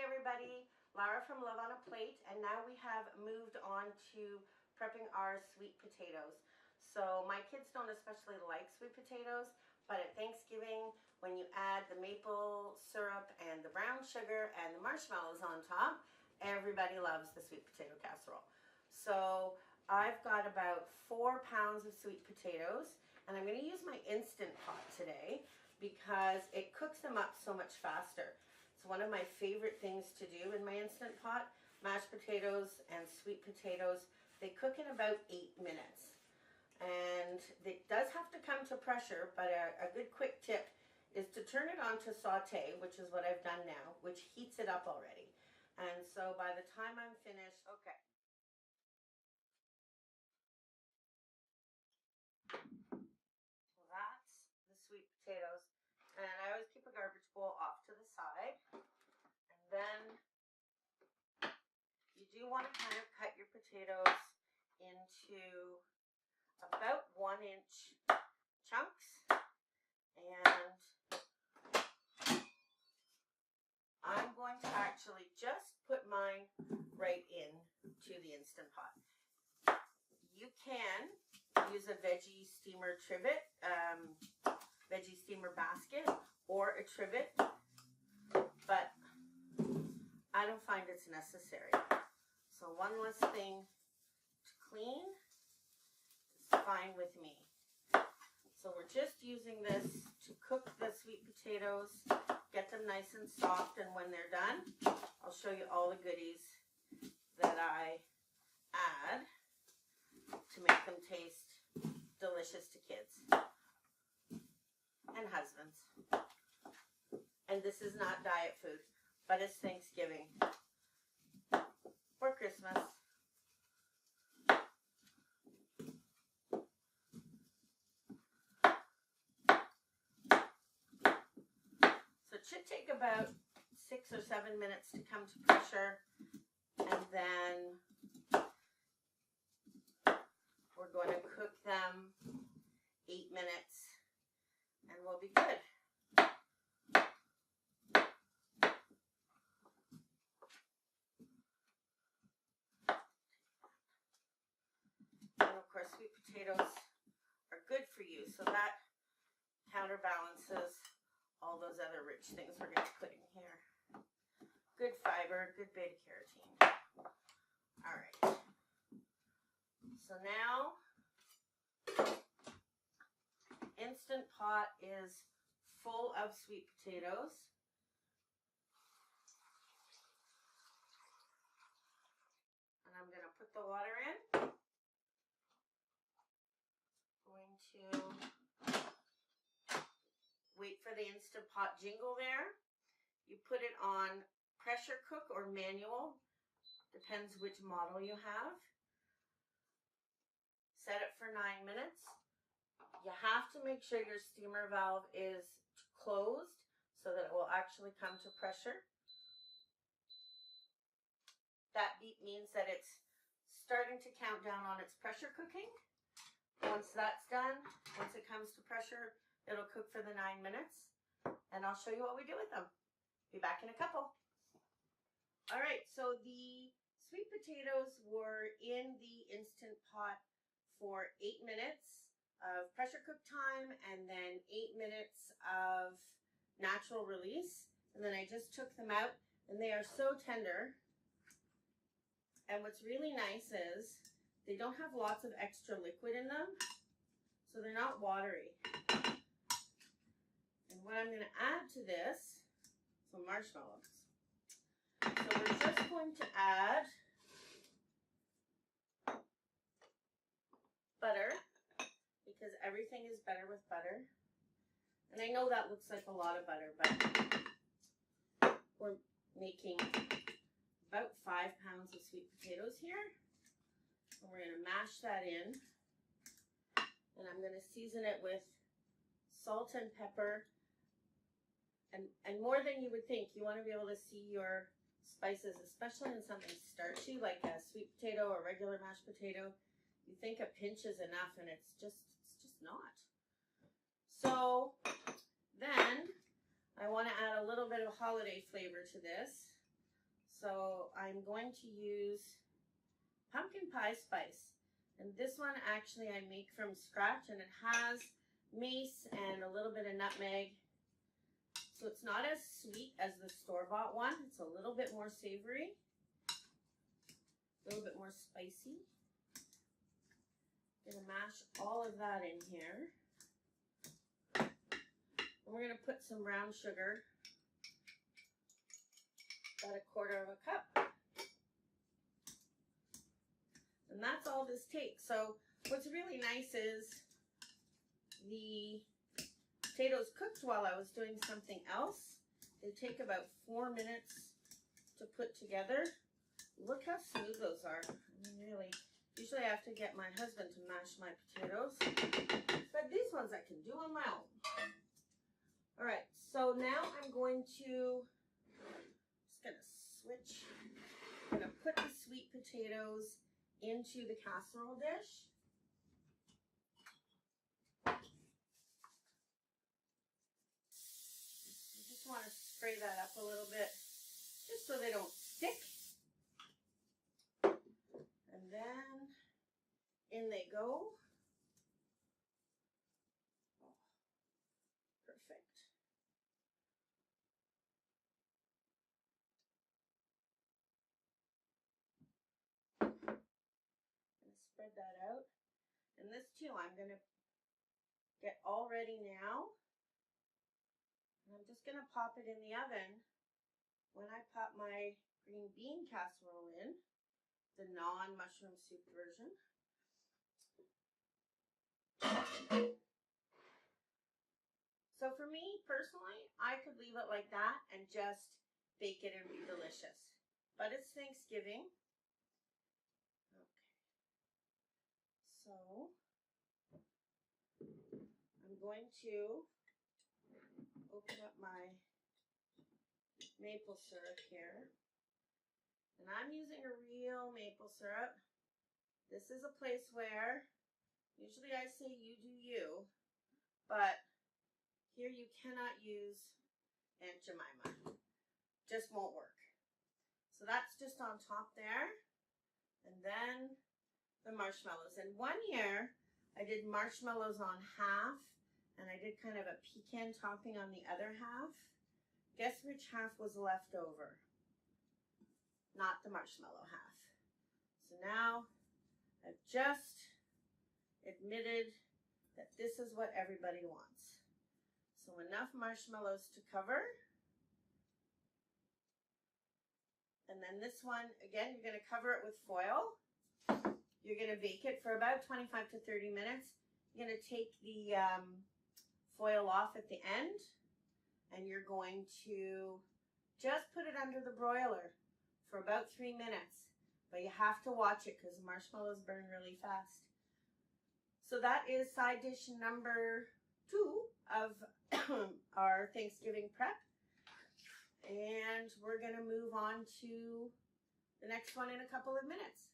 everybody, Lara from Love on a Plate, and now we have moved on to prepping our sweet potatoes. So my kids don't especially like sweet potatoes, but at Thanksgiving, when you add the maple syrup and the brown sugar and the marshmallows on top, everybody loves the sweet potato casserole. So I've got about 4 pounds of sweet potatoes, and I'm going to use my Instant Pot today because it cooks them up so much faster. It's one of my favorite things to do in my Instant Pot. Mashed potatoes and sweet potatoes, they cook in about 8 minutes. And it does have to come to pressure, but a good quick tip is to turn it on to saute, which is what I've done now, which heats it up already. And so by the time I'm finished, okay. So that's the sweet potatoes. And I always keep a garbage bowl off to the side. And then you do want to kind of cut your potatoes into about 1-inch chunks. And I'm going to actually just put mine right into the Instant Pot. You can use a veggie steamer trivet, veggie steamer basket, or a trivet, but I don't find it's necessary. So one less thing to clean is fine with me. So we're just using this to cook the sweet potatoes, get them nice and soft, and when they're done, I'll show you all the goodies that I add to make them taste delicious to kids and husbands. And this is not diet food, but it's Thanksgiving or Christmas. So it should take about 6 or 7 minutes to come to pressure, and then we're going to cook them 8 minutes and we'll be good. And of course, sweet potatoes are good for you, so that counterbalances all those other rich things we're going to put in here. Good fiber, good beta carotene. All right. So now, Instant Pot is full of sweet potatoes. And I'm going to put the water in. Going to wait for the Instant Pot jingle there. You put it on pressure cook or manual, depends which model you have. Set it for 9 minutes. You have to make sure your steamer valve is closed so that it will actually come to pressure. That beep means that it's starting to count down on its pressure cooking. Once that's done, once it comes to pressure, it'll cook for the 9 minutes, and I'll show you what we do with them. Be back in a couple. All right, so the sweet potatoes were in the Instant Pot for 8 minutes of pressure cook time and then 8 minutes of natural release. And then I just took them out, and they are so tender. And what's really nice is they don't have lots of extra liquid in them, so they're not watery. And what I'm going to add to this, some marshmallows. So we're just going to add butter, because everything is better with butter. And I know that looks like a lot of butter, but we're making about 5 pounds of sweet potatoes here. And we're going to mash that in. And I'm going to season it with salt and pepper. And more than you would think, you want to be able to see your spices, especially in something starchy like a sweet potato or regular mashed potato. You think a pinch is enough, and it's just not. So then I want to add a little bit of holiday flavor to this. So I'm going to use pumpkin pie spice. And this one actually I make from scratch, and it has mace and a little bit of nutmeg. So it's not as sweet as the store-bought one. It's a little bit more savory, a little bit more spicy. Gonna mash all of that in here. And we're gonna put some brown sugar, about 1/4 cup. And that's all this takes. So what's really nice is the potatoes cooked while I was doing something else. They take about 4 minutes to put together. Look how smooth those are. I mean, really, usually I have to get my husband to mash my potatoes, but these ones I can do on my own. All right, so now I'm going to, just gonna switch. I'm gonna put the sweet potatoes into the casserole dish. You just want to spray that up a little bit, just so they don't stick. And then in they go. Oh, perfect. And spread that out. And this too, I'm going to get all ready now. And I'm just going to pop it in the oven. When I pop my green bean casserole in, the non-mushroom soup version. So for me, personally, I could leave it like that and just bake it and be delicious. But it's Thanksgiving. Okay. So I'm going to open up my maple syrup here. And I'm using a real maple syrup. This is a place where usually I say you do you, but here you cannot use Aunt Jemima. Just won't work. So that's just on top there. And then the marshmallows. And one year I did marshmallows on half, and I did kind of a pecan topping on the other half. Guess which half was left over? Not the marshmallow half. So now I've just admitted that this is what everybody wants. So enough marshmallows to cover. And then this one, again, you're going to cover it with foil. You're going to bake it for about 25 to 30 minutes. You're going to take the foil off at the end, and you're going to just put it under the broiler for about 3 minutes. But you have to watch it because the marshmallows burn really fast. So that is side dish number 2 of our Thanksgiving prep. And we're going to move on to the next one in a couple of minutes.